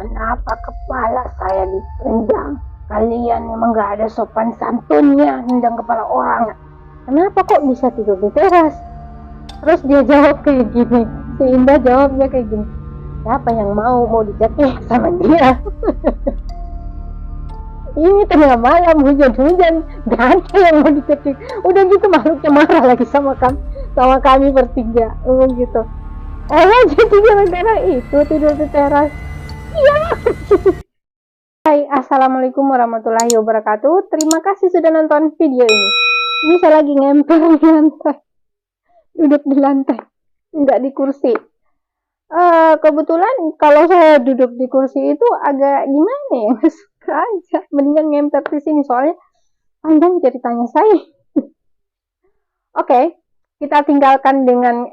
Kenapa kepala saya ditendang? Kalian memang gak ada sopan santunnya nendang kepala orang. Kenapa kok bisa tidur di teras? Terus dia jawab kayak gini. Si Indah jawabnya kayak gini. Siapa yang mau dicekik sama dia? Ini tengah malam hujan-hujan, gak ada yang mau dicekik. Udah gitu makhluknya marah lagi sama kami bertiga. Gitu. Jadi gara-gara itu tidur di teras. Iya. Hai, assalamualaikum warahmatullahi wabarakatuh. Terima kasih sudah nonton video ini. Ini saya lagi ngempel di lantai, duduk di lantai, nggak di kursi. Kebetulan kalau saya duduk di kursi itu agak gimana ya, suka aja. Mendingan ngempel di sini soalnya panjang ceritanya saya. Oke, kita tinggalkan dengan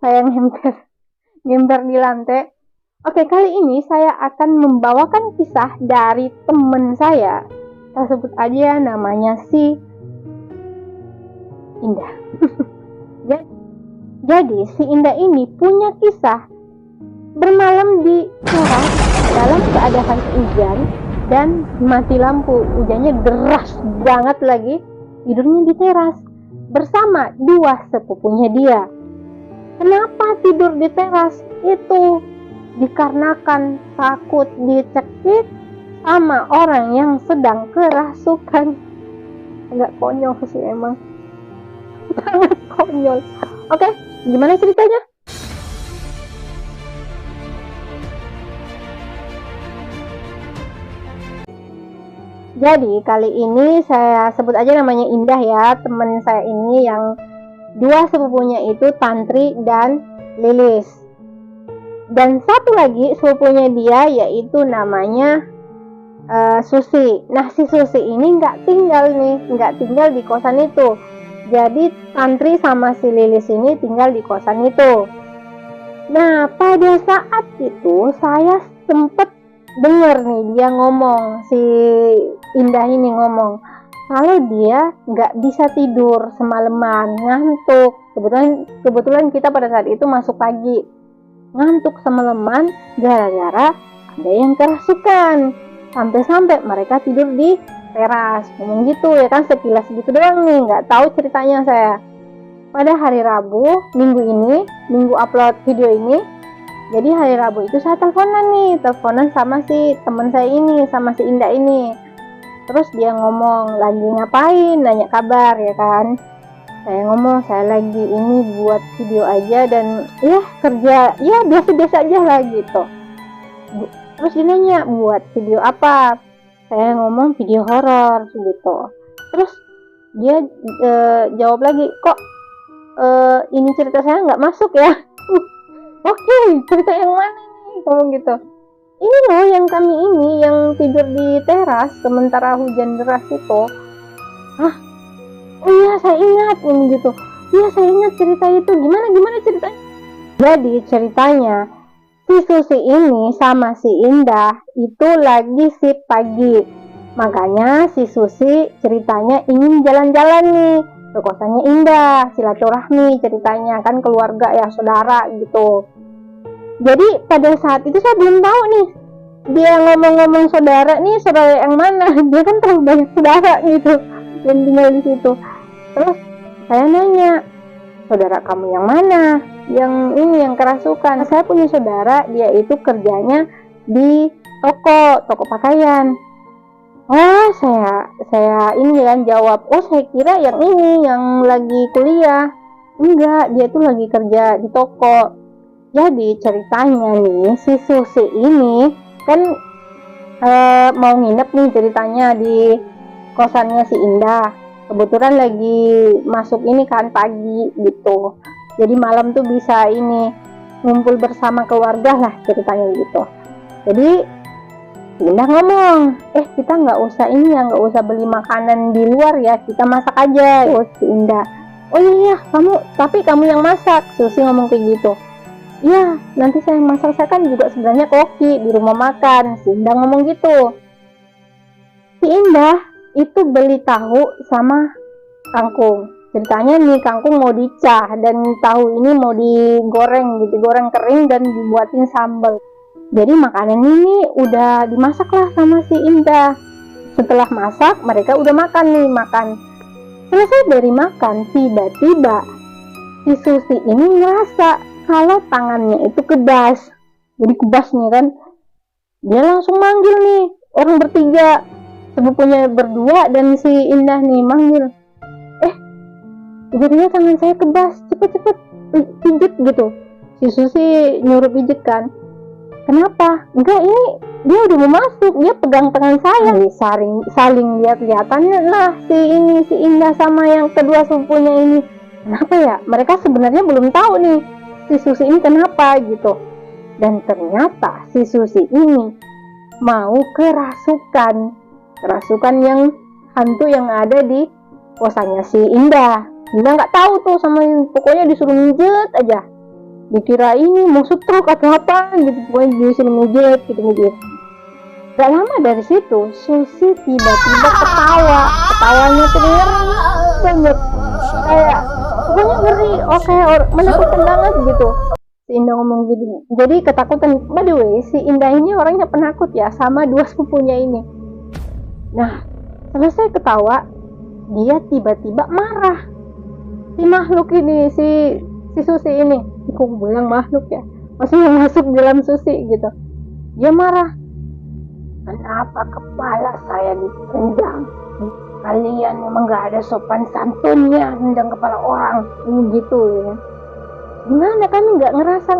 saya ngempel di lantai. Oke, kali ini saya akan membawakan kisah dari temen saya. Kita sebut aja namanya si Indah. Jadi si Indah ini punya kisah bermalam di teras dalam keadaan hujan dan mati lampu. Hujannya deras banget lagi. Tidurnya di teras bersama dua sepupunya dia. Kenapa tidur di teras? Itu dikarenakan takut dicekik sama orang yang sedang kerasukan. Agak konyol sih emang. Sangat konyol. Oke, gimana ceritanya? Jadi kali ini saya sebut aja namanya Indah ya. Temen saya ini yang dua sepupunya itu Tantri dan Lilis. Dan satu lagi sepupunya dia yaitu namanya Susi. Nah si Susi ini nggak tinggal di kosan itu. Jadi Tantri sama si Lilis ini tinggal di kosan itu. Nah pada saat itu saya sempet denger nih dia ngomong, si Indah ini ngomong kalau dia nggak bisa tidur semalaman, ngantuk. Kebetulan kita pada saat itu masuk pagi, ngantuk semalaman gara-gara ada yang kerasukan. Sampai-sampai mereka tidur di teras, ngomong gitu ya kan, sekilas gitu doang nih, nggak tahu ceritanya saya. Pada hari Rabu minggu upload video ini, jadi hari Rabu itu saya teleponan sama si teman saya ini, sama si Indah ini. Terus dia ngomong lagi ngapain, nanya kabar ya kan. Saya ngomong saya lagi ini buat video aja dan ya kerja ya biasa-biasa aja lah gitu. Terus dia nanya buat video apa, saya ngomong video horor gitu. Terus dia jawab lagi, kok ini cerita saya nggak masuk ya. Oke, cerita yang mana nih, ngomong gitu. Ini loh yang kami ini yang tidur di teras sementara hujan deras itu. Hah? Oh iya saya ingat ini gitu. Iya saya ingat cerita itu. Gimana ceritanya? Jadi ceritanya si Susi ini sama si Indah itu lagi shift pagi. Makanya si Susi ceritanya ingin jalan-jalan nih ke kosannya Indah, silaturahmi ceritanya kan, keluarga ya, saudara gitu. Jadi pada saat itu saya belum tahu nih dia ngomong-ngomong saudara nih, saudara yang mana. Dia kan terlalu banyak saudara gitu yang tinggal di situ. Terus saya nanya, saudara kamu yang mana? Yang ini yang kerasukan. Saya punya saudara, dia itu kerjanya di toko pakaian. Oh saya ini kan jawab, oh saya kira yang ini yang lagi kuliah. Enggak, dia tuh lagi kerja di toko. Jadi ceritanya nih si Susi ini kan mau nginep nih ceritanya di kosannya si Indah. Kebetulan lagi masuk ini kan pagi gitu. Jadi malam tuh bisa ini ngumpul bersama keluarga lah ceritanya gitu. Jadi si Indah ngomong, kita nggak usah ini ya, nggak usah beli makanan di luar ya, kita masak aja. Oh si Indah, oh iya tapi kamu yang masak. Susi ngomong kayak gitu. Iya, nanti saya yang masak, saya kan juga sebenarnya koki di rumah makan. Si Indah ngomong gitu. Si Indah itu beli tahu sama kangkung. Ceritanya nih kangkung mau dicah dan tahu ini mau digoreng gitu, goreng kering dan dibuatin sambal. Jadi makanan ini udah dimasak lah sama si Indah. Setelah masak, mereka udah makan nih, makan. Selesai dari makan, tiba-tiba si Susi ini ngerasa kalau tangannya itu kebas. Jadi kebas nih kan. Dia langsung manggil nih orang bertiga, sepupunya berdua dan si Indah nih manggil. Tiba-tiba tangan saya kebas, cepet-cepet pijit gitu. Si Susi nyuruh pijit kan. Kenapa? Enggak, ini dia udah mau masuk, dia pegang tangan saya. Saling lihat-lihatannya lah si Indah sama yang kedua sepupunya ini. Kenapa ya? Mereka sebenarnya belum tahu nih si Susi ini kenapa gitu. Dan ternyata si Susi ini mau kerasukan yang hantu yang ada di kosannya si Indah. Indah nggak tahu tuh sama, pokoknya disuruh mijet aja. Dikira ini mau setruk atau apa gitu, pokoknya disuruh mijet gitu. Gak lama dari situ Susi tiba-tiba ketawanya tuh ngeri banget, kayak pokoknya ngeri, menakutkan banget gitu. Si Indah ngomong gitu, jadi ketakutan. By the way, si Indah ini orangnya penakut ya, sama dua sepupunya ini. Nah, selesai ketawa, dia tiba-tiba marah. Si makhluk ini, si Susi ini, aku bilang makhluk ya, maksudnya masuk dalam Susi gitu. Dia marah. Kenapa kepala saya ditendang? Kalian memang gak ada sopan santunnya, tendang kepala orang gitu ya. Gimana kami nggak ngerasa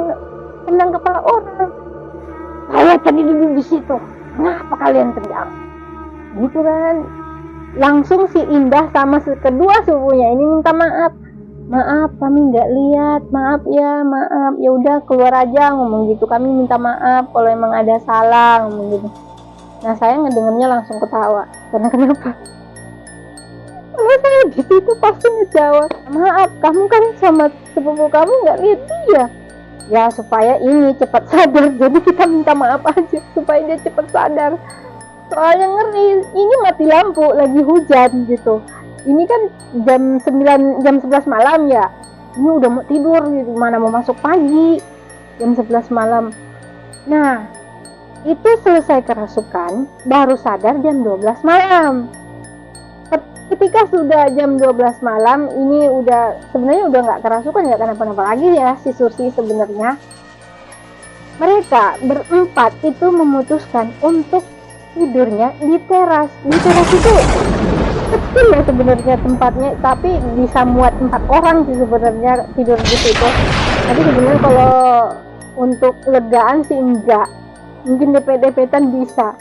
tendang kepala orang? Saya tadi duduk di situ. Kenapa kalian tendang? Gitu kan. Langsung si Indah sama kedua sepupunya ini minta maaf. Maaf, kami nggak lihat. Maaf ya, maaf. Ya udah keluar aja, ngomong gitu. Kami minta maaf kalau emang ada salah, ngomong gitu. Nah, saya ngedengernya langsung ketawa. Karena kenapa? Karena saya di situ pasti ngejawab, maaf, kamu kan sama sepupu kamu nggak lihat dia. Ya supaya ini cepat sadar, jadi kita minta maaf aja supaya dia cepat sadar. Soalnya ngeri, ini mati lampu, lagi hujan gitu. Ini kan jam 11 malam ya. Ini udah mau tidur gitu, mana mau masuk pagi. Jam 11 malam. Nah, itu selesai kerasukan, baru sadar jam 12 malam. Ketika sudah jam 12 malam, ini sebenarnya udah nggak kerasukan, nggak kenapa-napa lagi ya si Susi sebenarnya. Mereka berempat itu memutuskan untuk tidurnya di teras. Di teras itu kecil ya sebenarnya tempatnya, tapi bisa muat 4 orang sih sebenarnya tidur di situ. Tapi sebenarnya kalau untuk legaan sih enggak, mungkin depet-depetan bisa.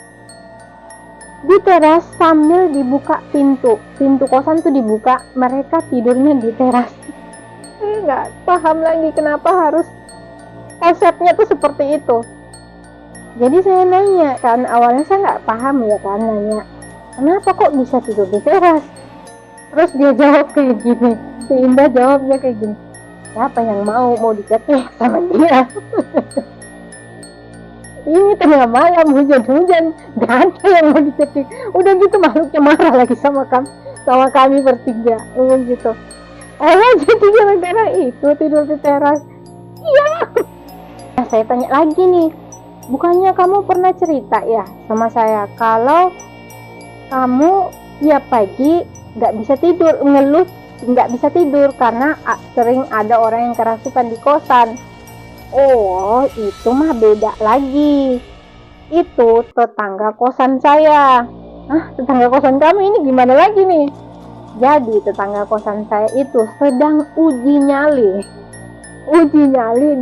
Di teras sambil dibuka pintu kosan tuh dibuka, mereka tidurnya di teras. Nggak paham lagi kenapa harus konsepnya tuh seperti itu. Jadi saya nanya kan, awalnya saya nggak paham ya kan, nanya kenapa kok bisa tidur di teras. Terus dia jawab kayak gini, si Indah jawabnya kayak gini, siapa yang mau dicekik sama dia. Ini tengah malam hujan-hujan, gak ada yang mau dicekik. Udah gitu makhluknya marah lagi sama kami bertiga, gitu. Jadi gara-gara itu tidur di teras. Iya. Nah, saya tanya lagi nih, bukannya kamu pernah cerita ya sama saya kalau kamu tiap pagi nggak bisa tidur, ngeluh nggak bisa tidur karena sering ada orang yang kerasukan di kosan. Oh, itu mah beda lagi. Itu tetangga kosan saya. Tetangga kosan kamu ini gimana lagi nih? Jadi tetangga kosan saya itu sedang uji nyali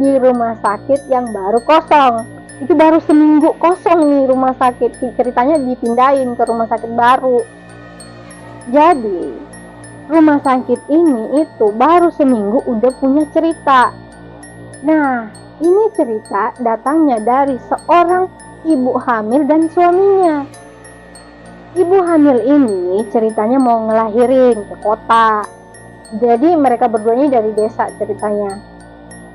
di rumah sakit yang baru kosong. Itu baru seminggu kosong nih rumah sakit. Ceritanya dipindahin ke rumah sakit baru. Jadi rumah sakit ini itu baru seminggu udah punya cerita. Nah, ini cerita datangnya dari seorang ibu hamil dan suaminya. Ibu hamil ini ceritanya mau ngelahirin ke kota. Jadi mereka berduanya dari desa ceritanya.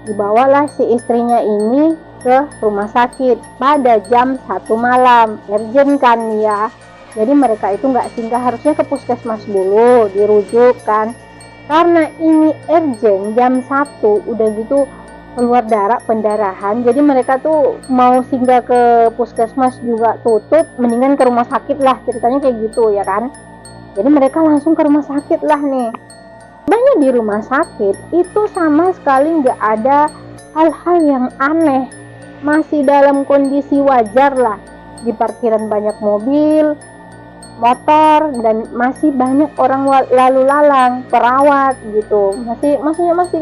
Dibawalah si istrinya ini ke rumah sakit pada jam 1 malam. Urgent kan ya. Jadi mereka itu nggak singgah, harusnya ke puskesmas dulu, dirujuk kan. Karena ini urgent jam 1, udah gitu keluar darah, pendarahan. Jadi mereka tuh mau singgah ke puskesmas juga tutup, mendingan ke rumah sakit lah, ceritanya kayak gitu ya kan. Jadi mereka langsung ke rumah sakit lah nih. Banyak di rumah sakit itu sama sekali nggak ada hal-hal yang aneh, masih dalam kondisi wajar lah. Di parkiran banyak mobil, motor, dan masih banyak orang lalu lalang, perawat gitu, masih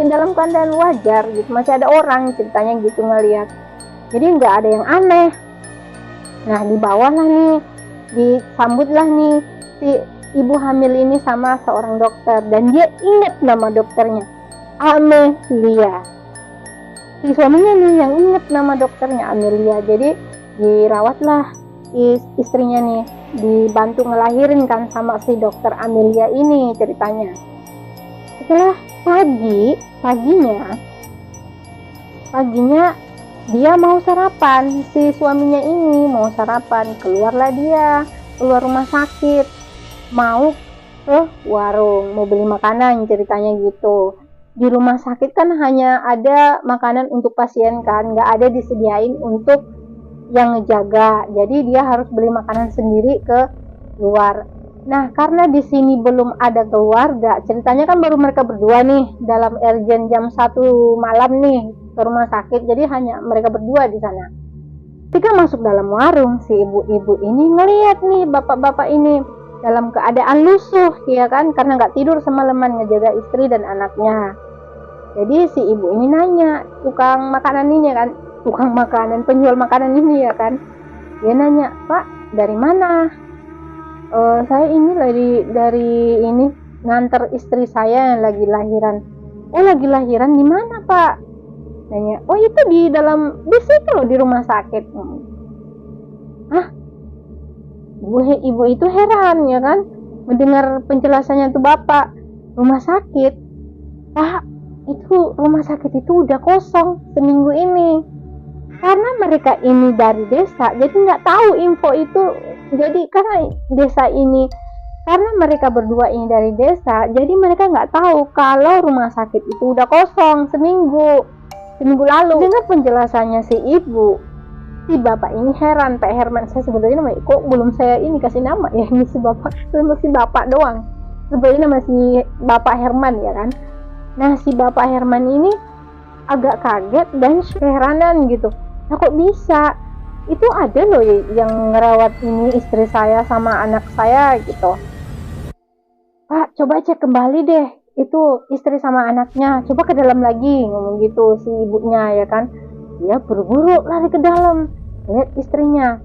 dalam keadaan wajar gitu, masih ada orang ceritanya gitu ngelihat. Jadi nggak ada yang aneh. Nah, di bawah lah nih, disambutlah nih si ibu hamil ini sama seorang dokter, dan dia ingat nama dokternya, Amelia. Si suaminya nih yang ingat nama dokternya, Amelia. Jadi dirawatlah istrinya nih, dibantu ngelahirin kan sama si dokter Amelia ini ceritanya. Setelah paginya dia mau sarapan, si suaminya ini mau sarapan, keluarlah dia keluar rumah sakit, mau ke warung, mau beli makanan ceritanya gitu. Di rumah sakit kan hanya ada makanan untuk pasien kan, nggak ada disediain untuk yang ngejaga, jadi dia harus beli makanan sendiri ke luar. Nah, karena di sini belum ada keluarga, ceritanya kan baru mereka berdua nih, dalam urgent jam 1 malam nih ke rumah sakit, jadi hanya mereka berdua di sana. Ketika masuk dalam warung, si ibu-ibu ini ngeliat nih bapak-bapak ini dalam keadaan lusuh ya kan, karena nggak tidur semalaman ngejaga istri dan anaknya. Jadi si ibu ini nanya tukang makanan ini kan, tukang makanan, penjual makanan ini ya kan, dia nanya, "Pak, dari mana?" Saya ini dari ini nganter istri saya yang lagi lahiran." "Oh, lagi lahiran di mana, Pak?" Nanya. "Oh, itu di situ loh, di rumah sakit." Hah? Ibu itu heran ya kan, mendengar penjelasannya tuh bapak. "Rumah sakit? Pak, itu rumah sakit itu udah kosong seminggu ini." Karena mereka ini dari desa, jadi nggak tahu info itu. Jadi karena mereka berdua ini dari desa, jadi mereka nggak tahu kalau rumah sakit itu udah kosong seminggu lalu. Dengar penjelasannya si ibu, si bapak ini heran. Pak Herman, saya sebenarnya namanya kok belum saya ini kasih nama ya, ini si bapak doang sebenarnya, nama si Bapak Herman ya kan. Nah, si Bapak Herman ini agak kaget dan keheranan gitu. Nah, kok bisa? Itu ada loh yang ngerawat ini istri saya sama anak saya gitu. "Pak, coba cek kembali deh, itu istri sama anaknya, coba ke dalam lagi," ngomong gitu si ibunya ya kan. Dia buru-buru lari ke dalam, lihat istrinya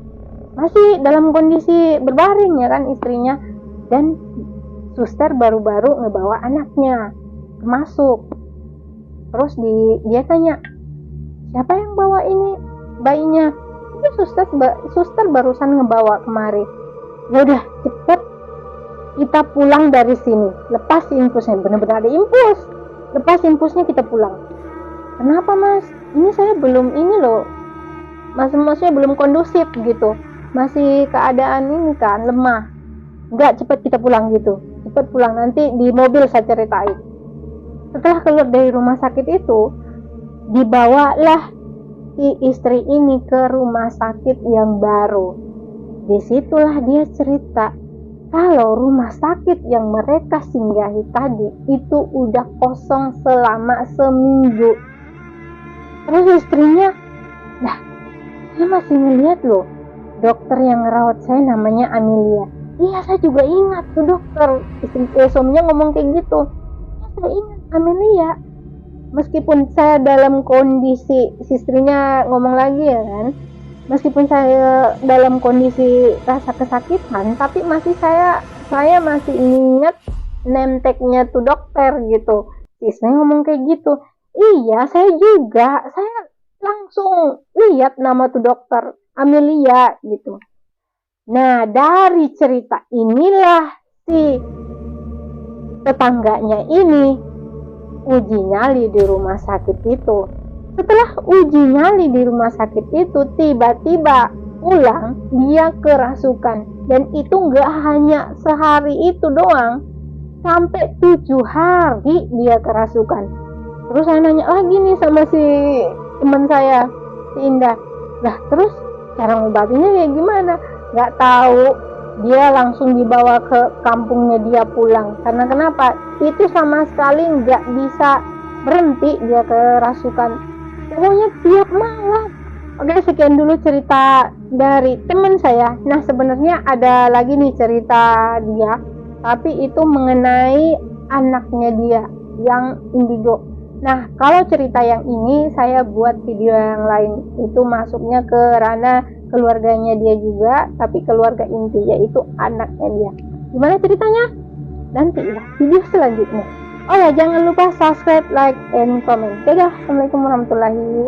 masih dalam kondisi berbaring ya kan istrinya, dan suster baru-baru ngebawa anaknya masuk. Terus dia tanya, "Siapa yang bawa ini bayinya?" "Itu suster barusan ngebawa kemari." "Ya udah, cepet kita pulang dari sini, lepas infusnya." Bener-bener ada infus, lepas infusnya kita pulang. "Kenapa, Mas? Ini saya belum ini loh, maksudnya belum kondusif gitu, masih keadaan ini kan lemah." "Enggak, cepet kita pulang gitu, cepet pulang, nanti di mobil saya ceritain." Setelah keluar dari rumah sakit itu, dibawalah si istri ini ke rumah sakit yang baru. Disitulah dia cerita kalau rumah sakit yang mereka singgahi tadi itu udah kosong selama seminggu. Terus istrinya, "Nah, saya masih ngeliat loh dokter yang ngerawat saya namanya Amelia." "Iya, saya juga ingat tuh dokter." Suaminya ngomong kayak gitu. "Ya, saya ingat Amelia." Meskipun saya dalam kondisi, istrinya ngomong lagi ya kan, meskipun saya dalam kondisi rasa kesakitan, tapi saya masih ingat name tag-nya tuh dokter gitu. Istrinya ngomong kayak gitu. "Iya, saya juga, saya langsung lihat nama tuh dokter Amelia gitu." Nah, dari cerita inilah si tetangganya ini uji nyali di rumah sakit itu. Setelah uji nyali di rumah sakit itu, tiba-tiba pulang dia kerasukan, dan itu nggak hanya sehari itu doang, sampai 7 hari dia kerasukan. Terus saya nanya lagi nih sama si teman saya, si Indah. Lah terus cara ngobatinya kayak gimana? Nggak tahu. Dia langsung dibawa ke kampungnya dia pulang. Karena kenapa? Itu sama sekali nggak bisa berhenti dia kerasukan. Pokoknya tiap malam. Oke, sekian dulu cerita dari teman saya. Nah, sebenarnya ada lagi nih cerita dia, tapi itu mengenai anaknya dia yang indigo. Nah, kalau cerita yang ini saya buat video yang lain, itu masuknya ke ranah keluarganya dia juga, tapi keluarga inti, yaitu anaknya dia. Gimana ceritanya? Nanti ya video selanjutnya. Oh ya, jangan lupa subscribe, like, and comment. Dadah, assalamualaikum warahmatullahi